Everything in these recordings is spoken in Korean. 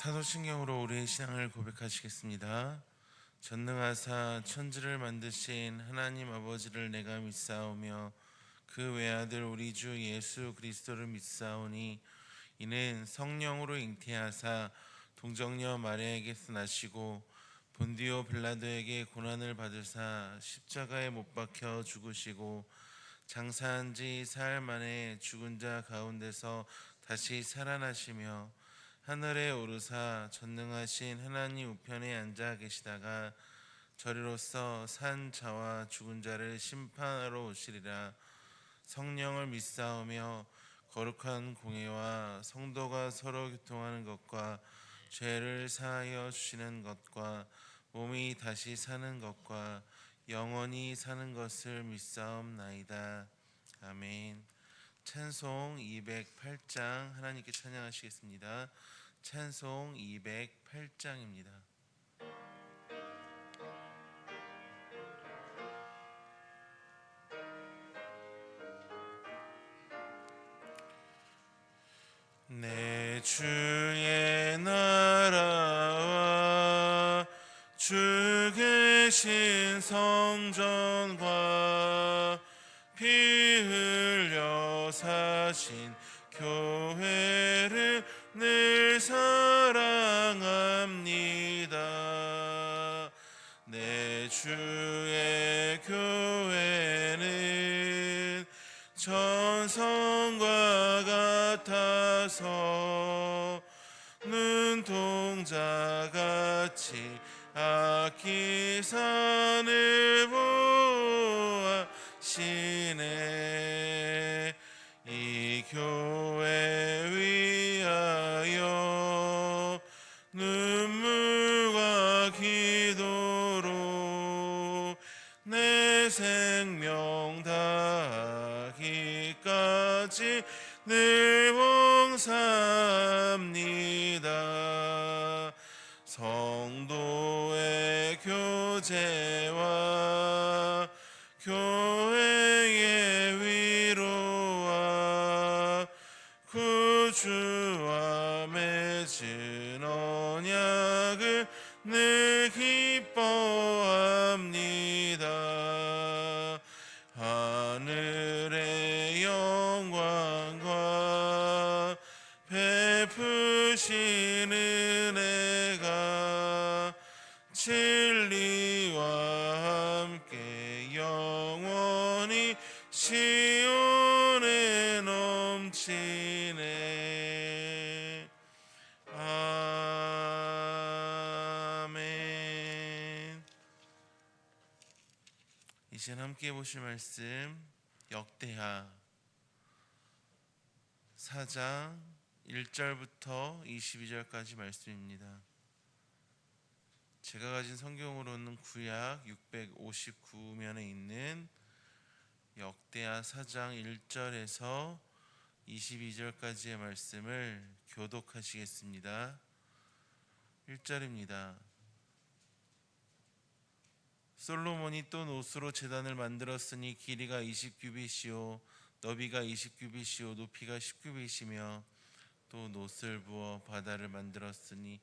사도신경으로 우리의 신앙을 고백하시겠습니다. 전능하사 천지를 만드신 하나님 아버지를 내가 믿사오며 그 외아들 우리 주 예수 그리스도를 믿사오니 이는 성령으로 잉태하사 동정녀 마리아에게서 나시고 본디오 빌라도에게 고난을 받으사 십자가에 못 박혀 죽으시고 장사한 지 사흘 만에 죽은 자 가운데서 다시 살아나시며 하늘에 오르사 전능하신 하나님 우편에 앉아 계시다가 저리로서 산 자와 죽은 자를 심판하러 오시리라. 성령을 믿사오며 거룩한 공예와 성도가 서로 교통하는 것과 죄를 사하여 주시는 것과 몸이 다시 사는 것과 영원히 사는 것을 믿사옵나이다. 아멘. 찬송 208장 하나님께 찬양하시겠습니다. 찬송 208장입니다. 내 주의 나라와 주 계신 성전과 피 흘려 사신 교회를 늘 사랑합니다. 내 주의 교회는 전성과 같아서 눈동자같이 아끼산을 보아시네. 이 교회 위하여 눈물과 기도로 내 생명 다하기까지 늘 봉사합니다. 성도의 교제와 교회의 위로와 구주와 맺은 언약을 늘 기뻐합니다. 하늘의 영광과 베푸신 은혜가 진리와 함께 영원히 시온에 넘치네. 아멘. 이제 함께 보실 말씀 역대하 4장 1절부터 22절까지 말씀입니다. 제가 가진 성경으로는 구약 659면에 있는 역대하 4장 1절에서 22절까지의 말씀을 교독하시겠습니다. 1절입니다. 솔로몬이 또 노수로 제단을 만들었으니 길이가 20규빗이요 너비가 20규빗이요 높이가 10규빗이며 또 노스를 부어 바다를 만들었으니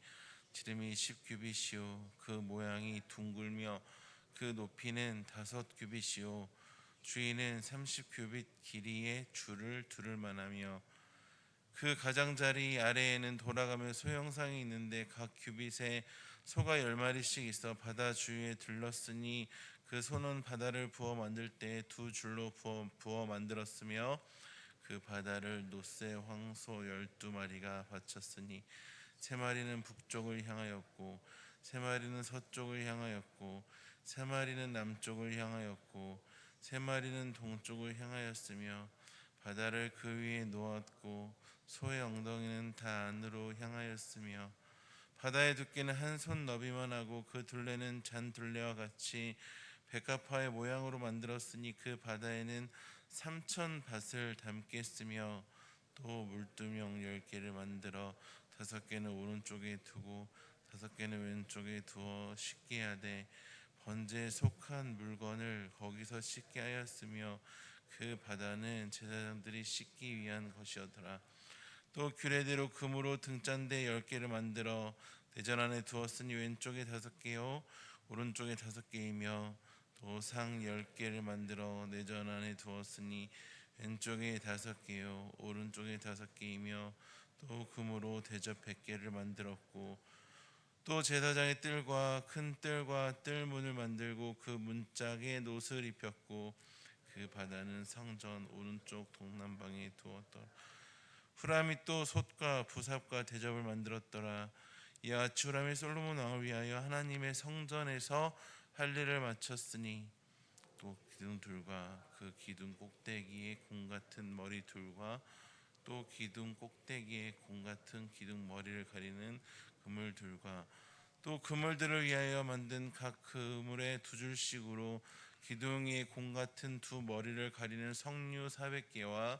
지름이 10규빗이요 그 모양이 둥글며 그 높이는 5규빗이요 주위는 30규빗 길이의 줄을 두를 만하며 그 가장자리 아래에는 돌아가며 소형상이 있는데 각 규빗에 소가 10마리씩 있어 바다 주위에 둘렀으니 그 소는 바다를 부어 만들 때 2줄로 부어 만들었으며 그 바다를 노새 황소 12마리가 바쳤으니 3마리는 북쪽을 향하였고 3마리는 서쪽을 향하였고 3마리는 남쪽을 향하였고 3마리는 동쪽을 향하였으며 바다를 그 위에 놓았고 소의 엉덩이는 다 안으로 향하였으며 바다의 두께는 한 손 너비만 하고 그 둘레는 잔 둘레와 같이 백합화의 모양으로 만들었으니 그 바다에는 3,000 밭을 담겠으며 또 물두멍 10개를 만들어 5개는 오른쪽에 두고 5개는 왼쪽에 두어 씻게 하되 번제에 속한 물건을 거기서 씻게 하였으며 그 바다는 제사장들이 씻기 위한 것이었더라. 또 규례대로 금으로 등잔대 10개를 만들어 대전 안에 두었으니 왼쪽에 5개요 오른쪽에 5개이며 또 상 10개를 만들어 내전 안에 두었으니 왼쪽에 5개요 오른쪽에 5개이며 또 금으로 대접 100개를 만들었고 또 제사장의 뜰과 큰 뜰과 뜰문을 만들고 그 문짝에 놋을 입혔고 그 바다는 성전 오른쪽 동남방에 두었더라. 후람이 또 솥과 부삽과 대접을 만들었더라. 이와 같이 후람이 솔로몬 왕을 위하여 하나님의 성전에서 할 일을 마쳤으니 또 기둥들과 그 기둥 꼭대기에 공 같은 머리둘과 또 기둥 꼭대기에 공 같은 기둥 머리를 가리는 그물들과 또 그물들을 위하여 만든 각 그물에 2줄씩으로 기둥에 공 같은 2머리를 가리는 석류 400개와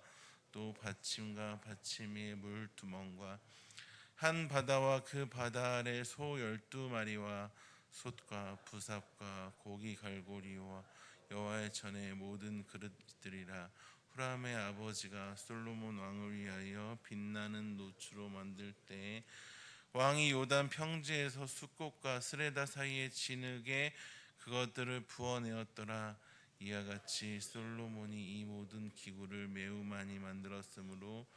또 받침과 받침의 물두멍과 한 바다와 그 바다 아래 소 12마리와 솥과 부삽과 고기 갈고리와 여호와의 전의 모든 그릇들이라. 후람의 아버지가 솔로몬 왕을 위하여 빛나는 노추로 만들 때에 왕이 요단 평지에서 숫꽃과 스레다 사이의 진흙에 그것들을 부어내었더라. 이와 같이 솔로몬이 이 모든 기구를 매우 많이 만들었으므로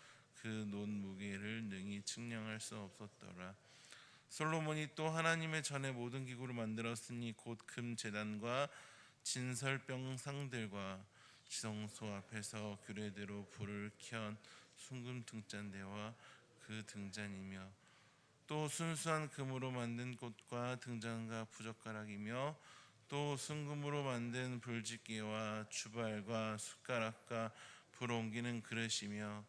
그 논 무게를 능히 측량할 수 없었더라. 솔로몬이 또 하나님의 전에 모든 기구를 만들었으니 곧 금 제단과 진설병 상들과 지성소 앞에서 규례대로 불을 켠 순금 등잔대와 그 등잔이며 또 순수한 금으로 만든 꽃과 등잔과 부젓가락이며 또 순금으로 만든 불짓기와 주발과 숟가락과 불 옮기는 그릇이며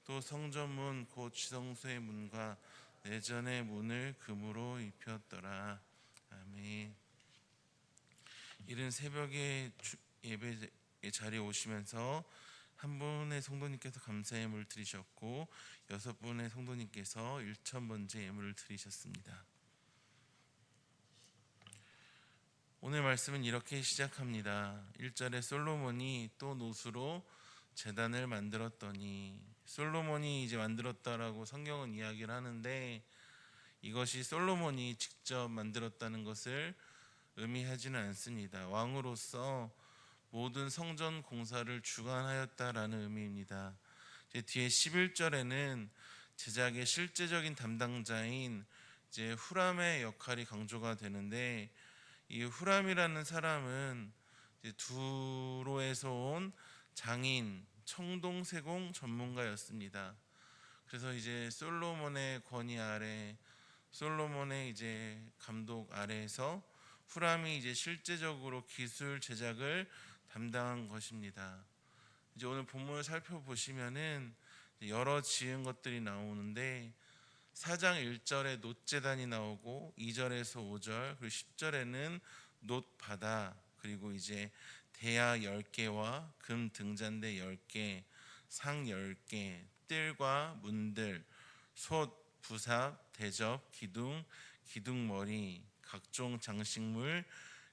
또 성전문 곧 지성소의 문과 내전의 문을 금으로 입혔더라. 아멘. 이른 새벽에 예배 자리에 오시면서 한 분의 성도님께서 감사의 예물을 드리셨고 6분의 성도님께서 1,000번째 예물을 드리셨습니다. 오늘 말씀은 이렇게 시작합니다. 1절에 솔로몬이 또 놋으로 제단을 만들었더니, 솔로몬이 이제 만들었다라고 성경은 이야기를 하는데 이것이 솔로몬이 직접 만들었다는 것을 의미하지는 않습니다. 왕으로서 모든 성전 공사를 주관하였다라는 의미입니다. 뒤에 11절에는 제작의 실제적인 담당자인 이제 후람의 역할이 강조가 되는데, 이 후람이라는 사람은 이제 두로에서 온 장인 청동세공 전문가였습니다. 그래서 이제 솔로몬의 권위 아래, 솔로몬의 이제 감독 아래에서 후람이 이제 실제적으로 기술 제작을 담당한 것입니다. 이제 오늘 본문을 살펴보시면은 여러 지은 것들이 나오는데 4장 1절에 놋제단이 나오고 2절에서 5절 그리고 10절에는 놋바다 그리고 이제 대야 10개와 금 등잔대 10개, 상 10개, 뜰과 문들, 솥, 부삽, 대접, 기둥, 기둥머리, 각종 장식물,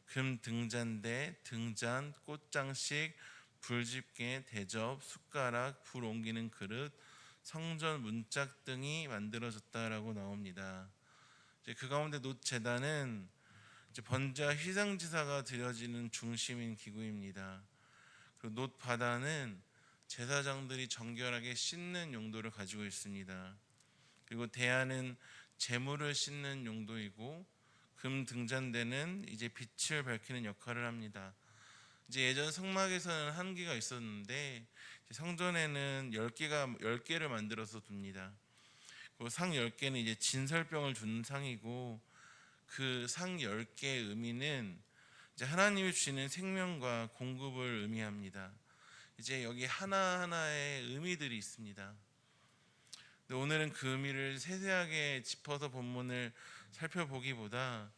금 등잔대, 등잔, 꽃장식, 불집게, 대접, 숟가락, 불 옮기는 그릇, 성전 문짝 등이 만들어졌다라고 나옵니다. 이제 그 가운데 놋 제단은 이제 번제와 희생제사가 드려지는 중심인 기구입니다. 그리고 놋 바다는 제사장들이 정결하게 씻는 용도를 가지고 있습니다. 그리고 대야는 재물을 씻는 용도이고 금 등잔대는 이제 빛을 밝히는 역할을 합니다. 이제 예전 성막에서는 한 개가 있었는데 성전에는 10개를 만들어서 둡니다. 그 상 10개는 이제 진설병을 두는 상이고 그 상 10개의 의미는 이제 하나님이 주시는 생명과 공급을 의미합니다. 이제 여기 하나하나의 의미들이 있습니다. 근데 오늘은 그 의미를 세세하게 짚어서 본문을 살펴보기보다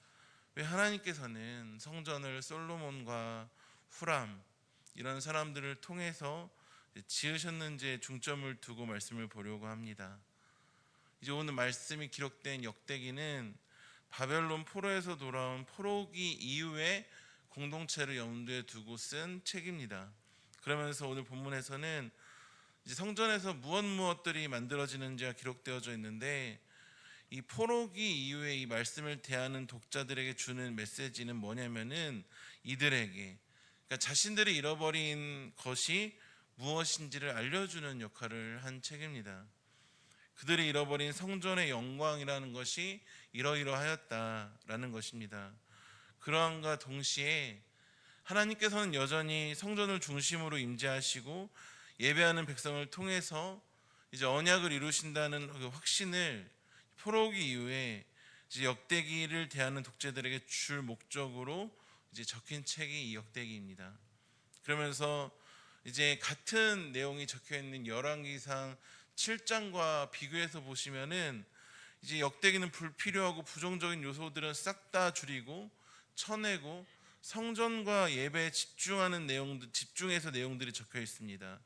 왜 하나님께서는 성전을 솔로몬과 후람 이런 사람들을 통해서 지으셨는지에 중점을 두고 말씀을 보려고 합니다. 이제 오늘 말씀이 기록된 역대기는 바벨론 포로에서 돌아온 포로기 이후에 공동체를 염두에 두고 쓴 책입니다. 그러면서 오늘 본문에서는 이제 성전에서 무엇들이 만들어지는지가 기록되어져 있는데, 이 포로기 이후에 이 말씀을 대하는 독자들에게 주는 메시지는 뭐냐면은 이들에게, 그러니까 자신들이 잃어버린 것이 무엇인지를 알려주는 역할을 한 책입니다. 그들이 잃어버린 성전의 영광이라는 것이 이러이러하였다라는 것입니다. 그러함과 동시에 하나님께서는 여전히 성전을 중심으로 임재하시고 예배하는 백성을 통해서 이제 언약을 이루신다는 그 확신을 포로기 이후에 이제 역대기를 대하는 독재들에게 줄 목적으로 이제 적힌 책이 이 역대기입니다. 그러면서 이제 같은 내용이 적혀 있는 열왕기상 7장과 비교해서 보시면은 이제 역대기는 불필요하고 부정적인 요소들은 싹 다 줄이고 쳐내고 성전과 예배에 집중하는 내용들, 집중해서 내용들이 적혀 있습니다.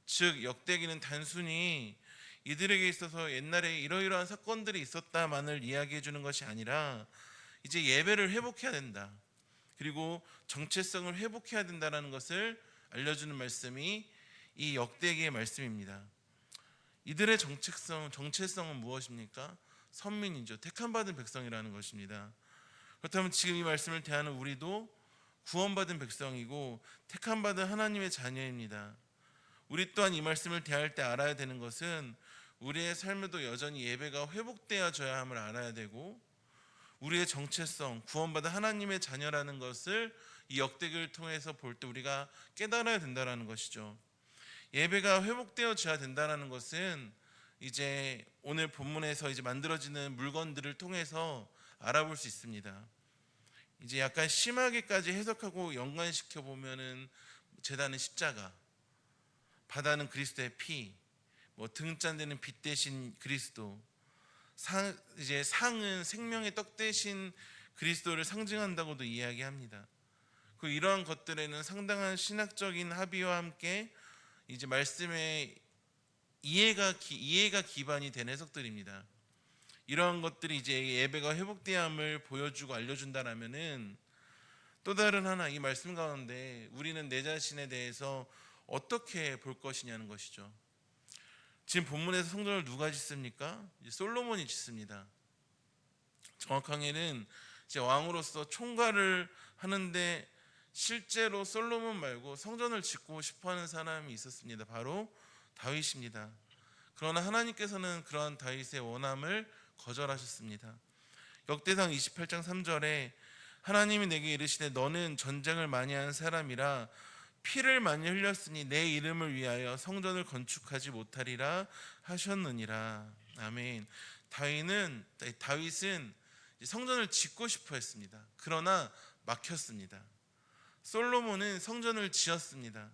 즉 역대기는 단순히 이들에게 있어서 옛날에 이러이러한 사건들이 있었다만을 이야기해 주는 것이 아니라 이제 예배를 회복해야 된다, 그리고 정체성을 회복해야 된다는 것을 알려주는 말씀이 이 역대기의 말씀입니다. 이들의 정체성은 무엇입니까? 선민이죠. 택함받은 백성이라는 것입니다. 그렇다면 지금 이 말씀을 대하는 우리도 구원받은 백성이고 택함받은 하나님의 자녀입니다. 우리 또한 이 말씀을 대할 때 알아야 되는 것은 우리의 삶에도 여전히 예배가 회복되어져야 함을 알아야 되고, 우리의 정체성, 구원받은 하나님의 자녀라는 것을 이 역대기를 통해서 볼 때 우리가 깨달아야 된다는 것이죠. 예배가 회복되어져야 된다는 것은 이제 오늘 본문에서 이제 만들어지는 물건들을 통해서 알아볼 수 있습니다. 이제 약간 심하게까지 해석하고 연관시켜 보면은 제단은 십자가, 바다는 그리스도의 피, 등잔대는 빛 대신 그리스도, 이제 상은 생명의 떡 대신 그리스도를 상징한다고도 이야기합니다. 이러한 것들에는 상당한 신학적인 합의와 함께 이제 말씀의 이해가 기반이 된 해석들입니다. 이러한 것들이 이제 예배가 회복되함을 보여주고 알려준다라면은 또 다른 하나, 이 말씀 가운데 우리는 내 자신에 대해서 어떻게 볼 것이냐는 것이죠. 지금 본문에서 성전을 누가 짓습니까? 솔로몬이 짓습니다. 정확하게는 이제 왕으로서 총괄을 하는데 실제로 솔로몬 말고 성전을 짓고 싶어하는 사람이 있었습니다. 바로 다윗입니다. 그러나 하나님께서는 그러한 다윗의 원함을 거절하셨습니다. 역대상 28장 3절에 하나님이 내게 이르시되 너는 전쟁을 많이 한 사람이라 피를 많이 흘렸으니 내 이름을 위하여 성전을 건축하지 못하리라 하셨느니라. 아멘. 다윗은 성전을 짓고 싶어 했습니다. 그러나 막혔습니다. 솔로몬은 성전을 지었습니다.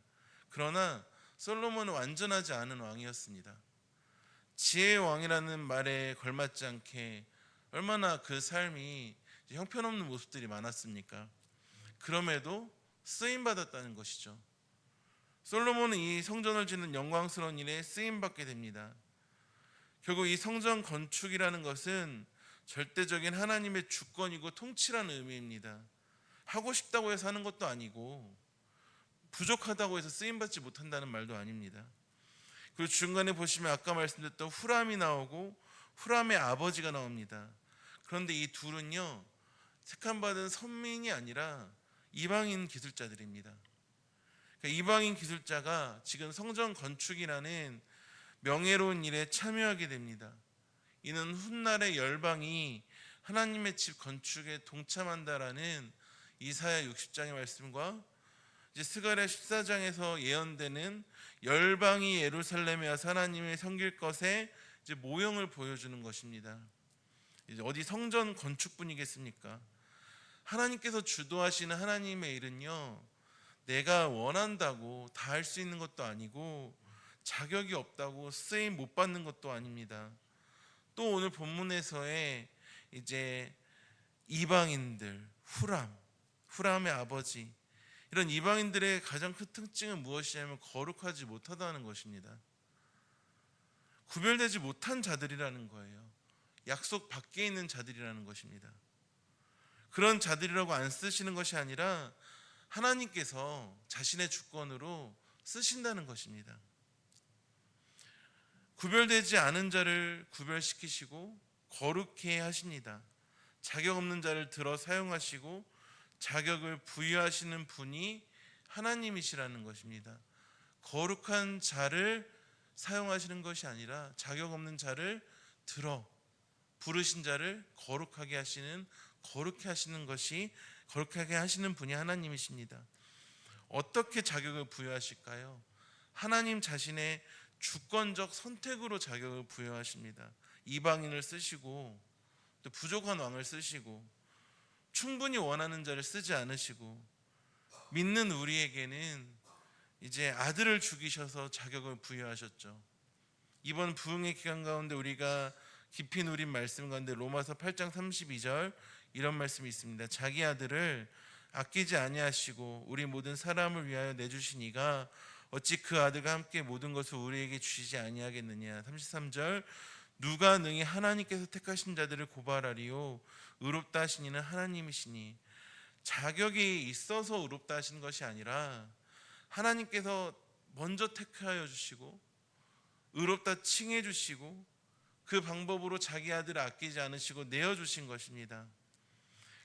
그러나 솔로몬은 완전하지 않은 왕이었습니다. 지혜의 왕이라는 말에 걸맞지 않게 얼마나 그 삶이 형편없는 모습들이 많았습니까? 그럼에도 쓰임받았다는 것이죠. 솔로몬은 이 성전을 짓는 영광스러운 일에 쓰임받게 됩니다. 결국 이 성전 건축이라는 것은 절대적인 하나님의 주권이고 통치라는 의미입니다. 하고 싶다고 해서 하는 것도 아니고 부족하다고 해서 쓰임받지 못한다는 말도 아닙니다. 그리고 중간에 보시면 아까 말씀드렸던 후람이 나오고 후람의 아버지가 나옵니다. 그런데 이 둘은요, 택함받은 선민이 아니라 이방인 기술자들입니다. 그러니까 이방인 기술자가 지금 성전 건축이라는 명예로운 일에 참여하게 됩니다. 이는 훗날의 열방이 하나님의 집 건축에 동참한다라는 이사야 60장의 말씀과 이제 스가랴 14장에서 예언되는 열방이 예루살렘에 와서 하나님을 섬길 것의 이제 모형을 보여주는 것입니다. 이제 어디 성전 건축뿐이겠습니까? 하나님께서 주도하시는 하나님의 일은요, 내가 원한다고 다 할 수 있는 것도 아니고 자격이 없다고 쓰임 못 받는 것도 아닙니다. 또 오늘 본문에서의 이제 이방인들, 후람의 아버지, 이런 이방인들의 가장 큰 특징은 무엇이냐면 거룩하지 못하다는 것입니다. 구별되지 못한 자들이라는 거예요. 약속 밖에 있는 자들이라는 것입니다. 그런 자들이라고 안 쓰시는 것이 아니라 하나님께서 자신의 주권으로 쓰신다는 것입니다. 구별되지 않은 자를 구별시키시고 거룩해 하십니다. 자격 없는 자를 들어 사용하시고 자격을 부여하시는 분이 하나님이시라는 것입니다. 거룩한 자를 사용하시는 것이 아니라 자격 없는 자를 들어 부르신 자를 거룩하게 하시는 거룩하게 하시는 분이 하나님이십니다. 어떻게 자격을 부여하실까요? 하나님 자신의 주권적 선택으로 자격을 부여하십니다. 이방인을 쓰시고 또 부족한 왕을 쓰시고 충분히 원하는 자를 쓰지 않으시고 믿는 우리에게는 이제 아들을 죽이셔서 자격을 부여하셨죠. 이번 부흥의 기간 가운데 우리가 깊이 누린 말씀 가운데 로마서 8장 32절 이런 말씀이 있습니다. 자기 아들을 아끼지 아니하시고 우리 모든 사람을 위하여 내주시니가 어찌 그 아들과 함께 모든 것을 우리에게 주시지 아니하겠느냐. 33절 누가 능히 하나님께서 택하신 자들을 고발하리요 의롭다 하신 이는 하나님이시니. 자격이 있어서 의롭다 하신 것이 아니라 하나님께서 먼저 택하여 주시고 의롭다 칭해 주시고 그 방법으로 자기 아들을 아끼지 않으시고 내어주신 것입니다.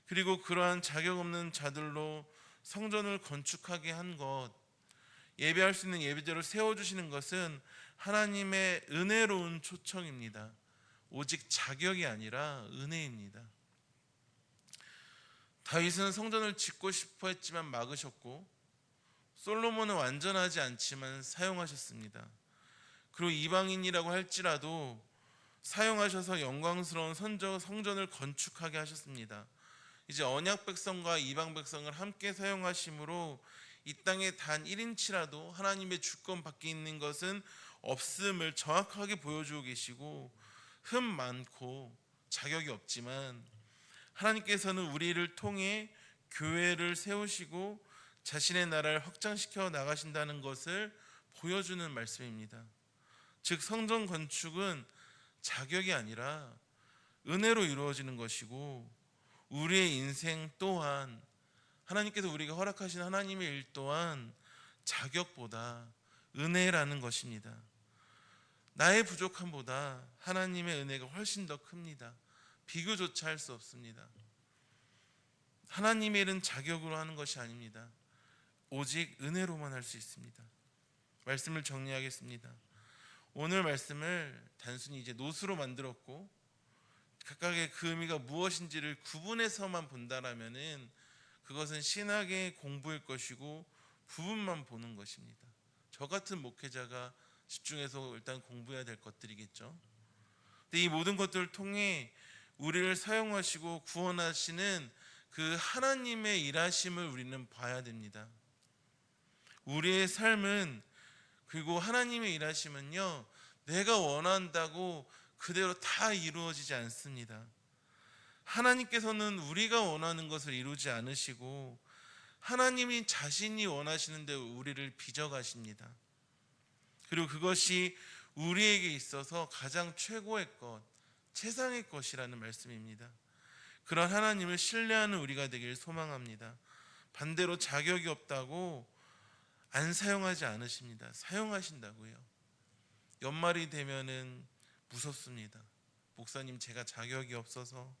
그리고 그러한 자격 없는 자들로 성전을 건축하게 한 것, 예배할 수 있는 예배대로 세워주시는 것은 하나님의 은혜로운 초청입니다. 오직 자격이 아니라 은혜입니다. 다윗은 성전을 짓고 싶어 했지만 막으셨고 솔로몬은 완전하지 않지만 사용하셨습니다. 그리고 이방인이라고 할지라도 사용하셔서 영광스러운 성전을 건축하게 하셨습니다. 이제 언약 백성과 이방 백성을 함께 사용하심으로 이 땅에 단 1인치라도 하나님의 주권 밖에 있는 것은 없음을 정확하게 보여주고 계시고, 흠 많고 자격이 없지만 하나님께서는 우리를 통해 교회를 세우시고 자신의 나라를 확장시켜 나가신다는 것을 보여주는 말씀입니다. 즉 성전 건축은 자격이 아니라 은혜로 이루어지는 것이고, 우리의 인생 또한 하나님께서 우리가 허락하신 하나님의 일 또한 자격보다 은혜라는 것입니다. 나의 부족함보다 하나님의 은혜가 훨씬 더 큽니다. 비교조차 할 수 없습니다. 하나님의 일은 자격으로 하는 것이 아닙니다. 오직 은혜로만 할 수 있습니다. 말씀을 정리하겠습니다. 오늘 말씀을 단순히 이제 노수로 만들었고 각각의 그 의미가 무엇인지를 구분해서만 본다라면은 그것은 신학의 공부일 것이고 부분만 보는 것입니다. 저 같은 목회자가 집중해서 일단 공부해야 될 것들이겠죠. 근데 이 모든 것들을 통해 우리를 사용하시고 구원하시는 그 하나님의 일하심을 우리는 봐야 됩니다. 우리의 삶은, 그리고 하나님의 일하심은요, 내가 원한다고 그대로 다 이루어지지 않습니다. 하나님께서는 우리가 원하는 것을 이루지 않으시고 하나님이 자신이 원하시는 데 우리를 빚어가십니다. 그리고 그것이 우리에게 있어서 가장 최고의 것, 최상의 것이라는 말씀입니다. 그런 하나님을 신뢰하는 우리가 되길 소망합니다. 반대로 자격이 없다고 안 사용하지 않으십니다. 사용하신다고요. 연말이 되면은 무섭습니다. 목사님, 제가 자격이 없어서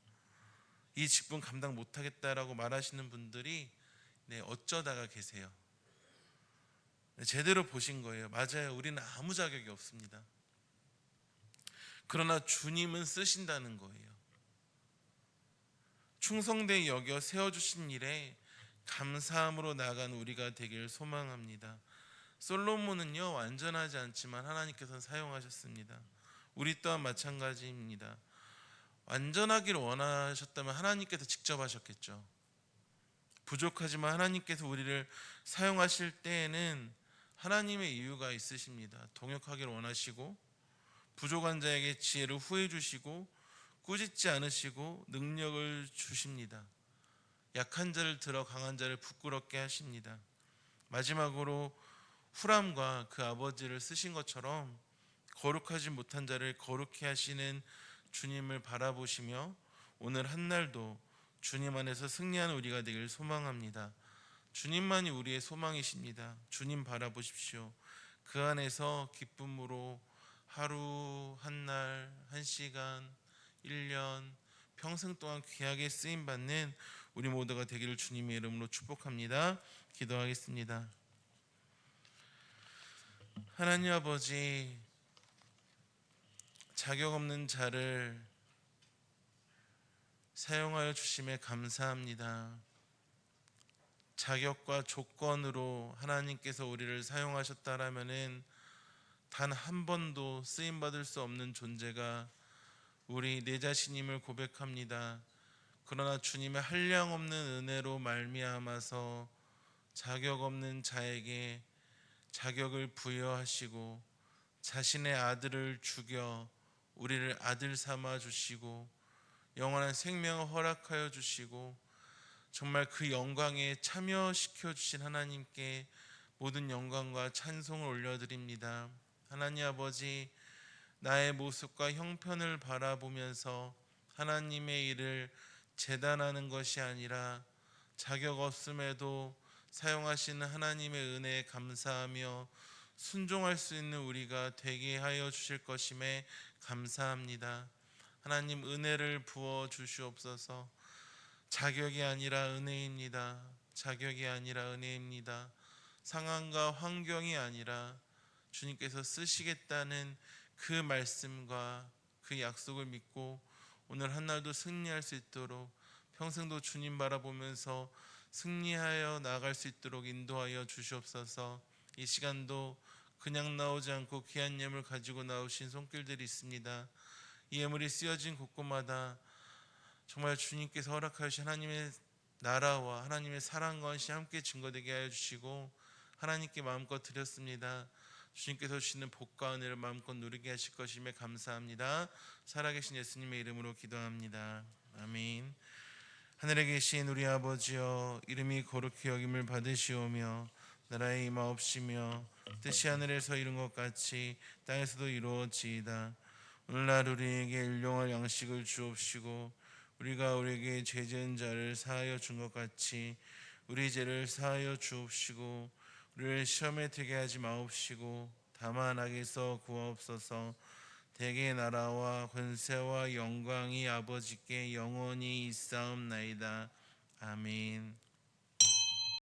이 직분 감당 못하겠다라고 말하시는 분들이 어쩌다가 계세요. 제대로 보신 거예요. 맞아요. 우리는 아무 자격이 없습니다. 그러나 주님은 쓰신다는 거예요. 충성되이 여겨 세워주신 일에 감사함으로 나아간 우리가 되길 소망합니다. 솔로몬은요, 완전하지 않지만 하나님께서는 사용하셨습니다. 우리 또한 마찬가지입니다. 완전하기를 원하셨다면 하나님께서 직접 하셨겠죠. 부족하지만 하나님께서 우리를 사용하실 때에는 하나님의 이유가 있으십니다. 동역하기를 원하시고 부족한 자에게 지혜를 후해 주시고 꾸짖지 않으시고 능력을 주십니다. 약한 자를 들어 강한 자를 부끄럽게 하십니다. 마지막으로 후람과 그 아버지를 쓰신 것처럼 거룩하지 못한 자를 거룩히 하시는 주님을 바라보시며 오늘 한날도 주님 안에서 승리하는 우리가 되길 소망합니다. 주님만이 우리의 소망이십니다. 주님 바라보십시오. 그 안에서 기쁨으로 하루, 한 날, 한 시간, 1년, 평생 동안 귀하게 쓰임 받는 우리 모두가 되기를 주님의 이름으로 축복합니다. 기도하겠습니다. 하나님 아버지, 자격 없는 자를 사용하여 주심에 감사합니다. 자격과 조건으로 하나님께서 우리를 사용하셨다라면은 단 한 번도 쓰임 받을 수 없는 존재가 우리 내 자신임을 고백합니다. 그러나 주님의 한량없는 은혜로 말미암아서 자격 없는 자에게 자격을 부여하시고 자신의 아들을 죽여 우리를 아들 삼아 주시고 영원한 생명을 허락하여 주시고 정말 그 영광에 참여시켜 주신 하나님께 모든 영광과 찬송을 올려드립니다. 하나님 아버지, 나의 모습과 형편을 바라보면서 하나님의 일을 재단하는 것이 아니라 자격 없음에도 사용하시는 하나님의 은혜에 감사하며 순종할 수 있는 우리가 되게 하여 주실 것임에 감사합니다. 하나님, 은혜를 부어 주시옵소서. 자격이 아니라 은혜입니다. 자격이 아니라 은혜입니다. 상황과 환경이 아니라 주님께서 쓰시겠다는 그 말씀과 그 약속을 믿고 오늘 한날도 승리할 수 있도록 평생도 주님 바라보면서 승리하여 나아갈 수 있도록 인도하여 주시옵소서. 이 시간도 그냥 나오지 않고 귀한 예물 가지고 나오신 손길들이 있습니다. 이 예물이 쓰여진 곳곳마다 정말 주님께서 허락하신 하나님의 나라와 하나님의 사랑과恩이 함께 증거되게 하여 주시고 하나님께 마음껏 드렸습니다. 주님께서 주시는 복과 은혜를 마음껏 누리게 하실 것임에 감사합니다. 살아계신 예수님의 이름으로 기도합니다. 아멘. 하늘에 계신 우리 아버지여, 이름이 거룩히 여김을 받으시오며 나라의 임하옵시며 뜻이 하늘에서 이룬 것 같이 땅에서도 이루어지이다. 오늘날 우리에게 일용할 양식을 주옵시고 우리가 우리에게 죄 지은 자를 사하여 준 것 같이 우리 죄를 사하여 주옵시고 우리를 시험에 들게 하지 마옵시고 다만 악에서 구하옵소서. 대개의 나라와 권세와 영광이 아버지께 영원히 있사옵나이다. 아멘.